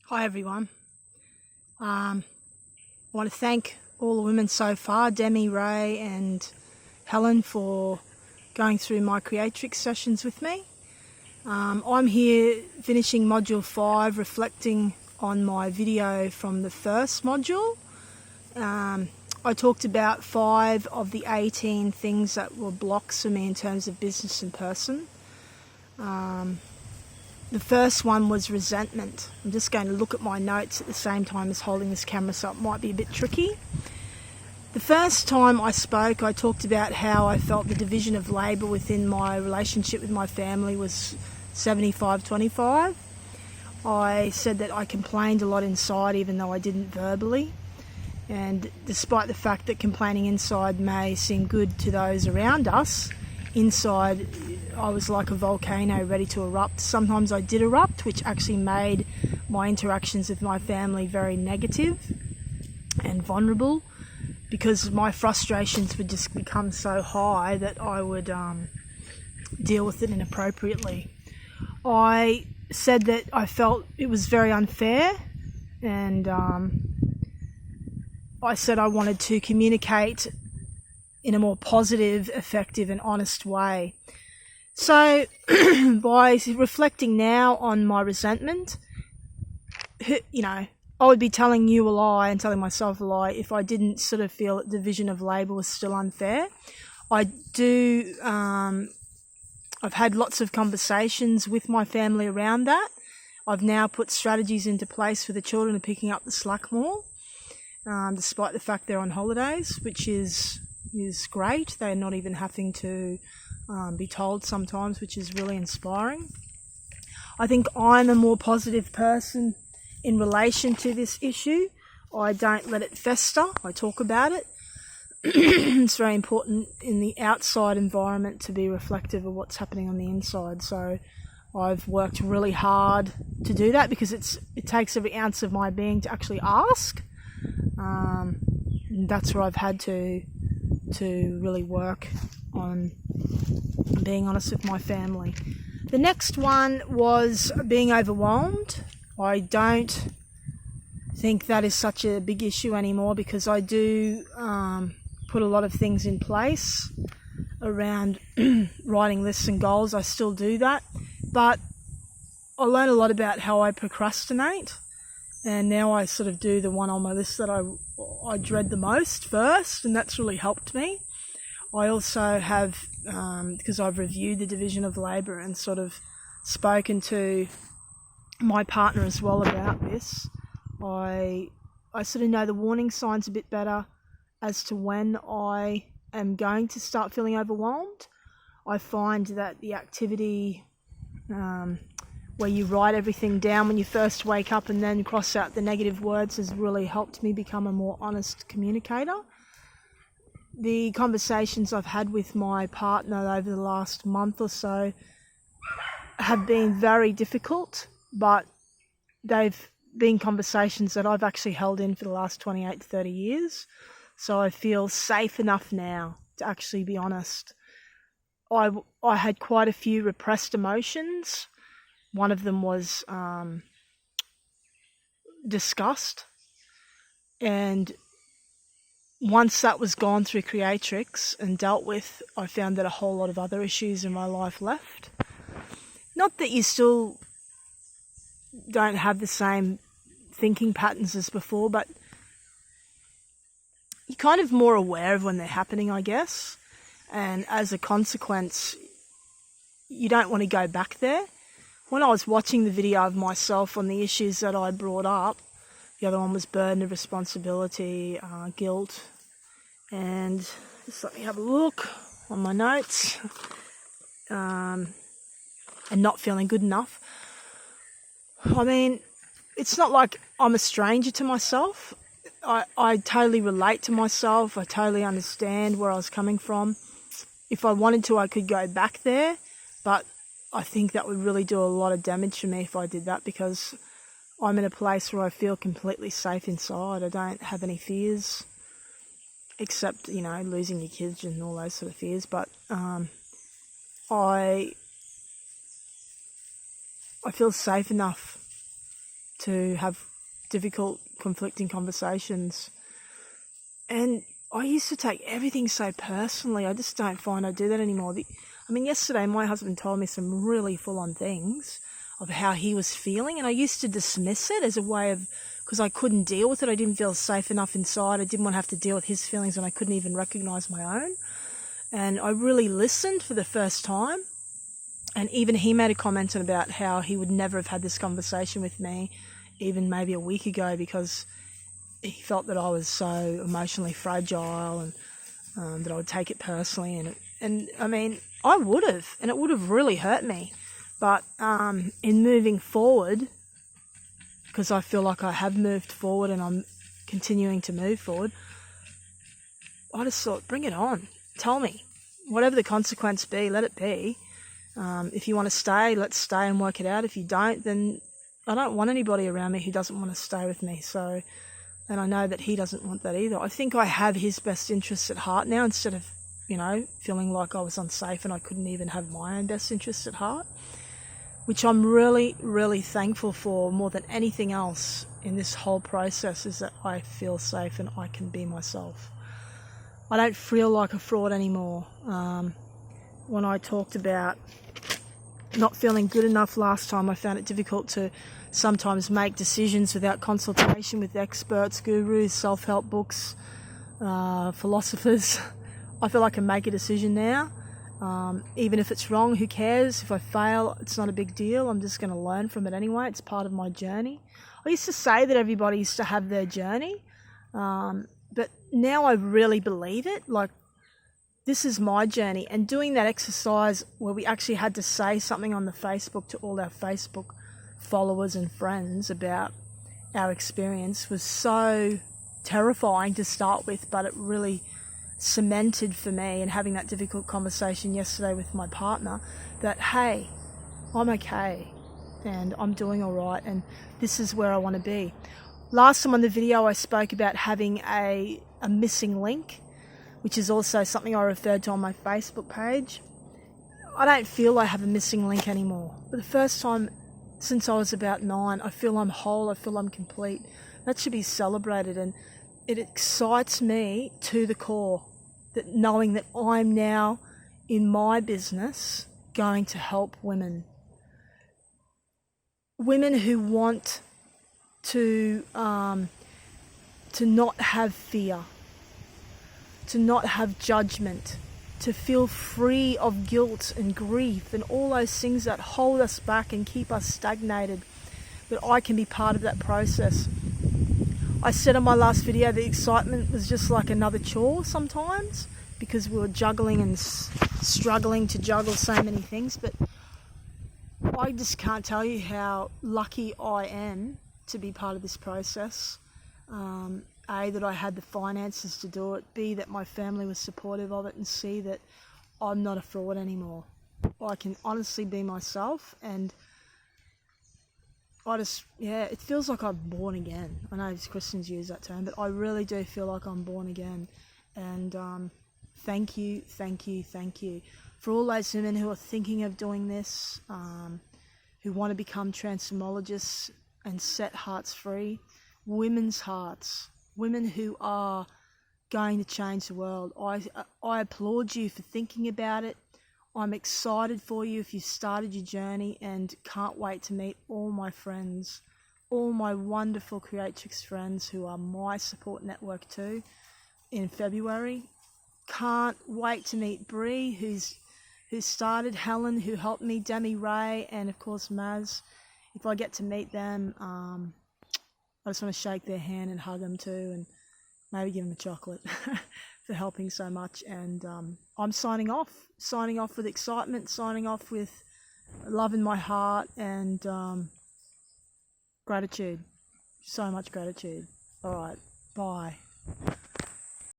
Hi everyone. I want to thank all the women so far, Demi, Ray and Helen, for going through my Creatrix sessions with me. I'm here finishing module 5, reflecting on my video from the first module. I talked about 5 of the 18 things that were blocks for me in terms of business and person. The first one was resentment. I'm just going to look at my notes at the same time as holding this camera, so it might be a bit tricky. The first time I spoke, I talked about how I felt the division of labour within my relationship with my family was 75-25. I said that I complained a lot inside, even though I didn't verbally. And despite the fact that complaining inside may seem good to those around us, inside I was like a volcano ready to erupt. Sometimes I did erupt, which actually made my interactions with my family very negative and vulnerable, because my frustrations would just become so high that I would deal with it inappropriately. I said that I felt it was very unfair, and I said I wanted to communicate in a more positive, effective and honest way. So by reflecting now on my resentment, I would be telling you a lie and telling myself a lie if I didn't sort of feel that the division of labour was still unfair. I've had lots of conversations with my family around that. I've now put strategies into place for the children of picking up the slack more, despite the fact they're on holidays, which is great. They're not even having to be told sometimes, which is really inspiring. I think I'm a more positive person in relation to this issue. I don't let it fester. I talk about it. It's very important in the outside environment to be reflective of what's happening on the inside. So I've worked really hard to do that, because it takes every ounce of my being to actually ask. And that's where I've had to really work on being honest with my family. The next one was being overwhelmed. I don't think that is such a big issue anymore, because I do put a lot of things in place around writing lists and goals. I still do that, but I learned a lot about how I procrastinate, and now I sort of do the one on my list that I dread the most first, and that's really helped me. I also have, because I've reviewed the division of labour and sort of spoken to my partner as well about this, I sort of know the warning signs a bit better as to when I am going to start feeling overwhelmed. I find that the activity where you write everything down when you first wake up and then cross out the negative words has really helped me become a more honest communicator. The conversations I've had with my partner over the last month or so have been very difficult, but they've been conversations that I've actually held in for the last 28 to 30 years. So I feel safe enough now to actually be honest. I had quite a few repressed emotions. One of them was disgust. And once that was gone through Creatrix and dealt with, I found that a whole lot of other issues in my life left. Not that you still don't have the same thinking patterns as before, but you're kind of more aware of when they're happening, I guess. And as a consequence, you don't want to go back there. When I was watching the video of myself on the issues that I brought up, the other one was burden of responsibility, guilt, and just let me have a look on my notes, and not feeling good enough. I mean, it's not like I'm a stranger to myself. I totally relate to myself. I totally understand where I was coming from. If I wanted to, I could go back there, but I think that would really do a lot of damage for me if I did that, because I'm in a place where I feel completely safe inside. I don't have any fears, except, losing your kids and all those sort of fears. But I feel safe enough to have difficult, conflicting conversations. And I used to take everything so personally. I just don't find I do that anymore. Yesterday my husband told me some really full-on things of how he was feeling, and I used to dismiss it as a way of, because I couldn't deal with it. I didn't feel safe enough inside. I didn't want to have to deal with his feelings, and I couldn't even recognise my own. And I really listened for the first time. And even he made a comment about how he would never have had this conversation with me even maybe a week ago, because he felt that I was so emotionally fragile and that I would take it personally. And I would have, and it would have really hurt me. But in moving forward, because I feel like I have moved forward and I'm continuing to move forward, I just thought, bring it on. Tell me. Whatever the consequence be, let it be. If you want to stay, let's stay and work it out. If you don't, then I don't want anybody around me who doesn't want to stay with me. So, and I know that he doesn't want that either. I think I have his best interests at heart now, instead of, feeling like I was unsafe and I couldn't even have my own best interests at heart, which I'm really, really thankful for more than anything else in this whole process, is that I feel safe and I can be myself. I don't feel like a fraud anymore. When I talked about not feeling good enough last time, I found it difficult to sometimes make decisions without consultation with experts, gurus, self-help books, philosophers. I feel I can make a decision now. Even if it's wrong, who cares? If I fail, it's not a big deal. I'm just going to learn from it anyway. It's part of my journey. I used to say that everybody used to have their journey, but now I really believe it. Like, this is my journey. And doing that exercise where we actually had to say something on the Facebook to all our Facebook followers and friends about our experience was so terrifying to start with, but it really cemented for me, and having that difficult conversation yesterday with my partner, that, hey, I'm okay and I'm doing all right and this is where I want to be. Last time on the video I spoke about having a missing link, which is also something I referred to on my Facebook page. I don't feel I have a missing link anymore. For the first time since I was about 9, I feel I'm whole, I feel I'm complete. That should be celebrated, and it excites me to the core, that knowing that I'm now in my business going to help women who want to not have fear, to not have judgment, to feel free of guilt and grief and all those things that hold us back and keep us stagnated, that I can be part of that process. I said in my last video the excitement was just like another chore sometimes, because we were juggling and struggling to juggle so many things, but I just can't tell you how lucky I am to be part of this process. A, that I had the finances to do it, B, that my family was supportive of it, and C, that I'm not a fraud anymore. I can honestly be myself, and it feels like I'm born again. I know Christians use that term, but I really do feel like I'm born again. And thank you for all those women who are thinking of doing this, who want to become transformologists and set hearts free, women's hearts, women who are going to change the world. I applaud you for thinking about it. I'm excited for you if you've started your journey, and can't wait to meet all my friends, all my wonderful Creatrix friends who are my support network too, in February. Can't wait to meet Bree, who started, Helen, who helped me, Demi Ray, and of course Maz. If I get to meet them, I just want to shake their hand and hug them too, and maybe give them a chocolate for helping so much. And I'm signing off with excitement, signing off with love in my heart, and gratitude, so much gratitude. All right, bye.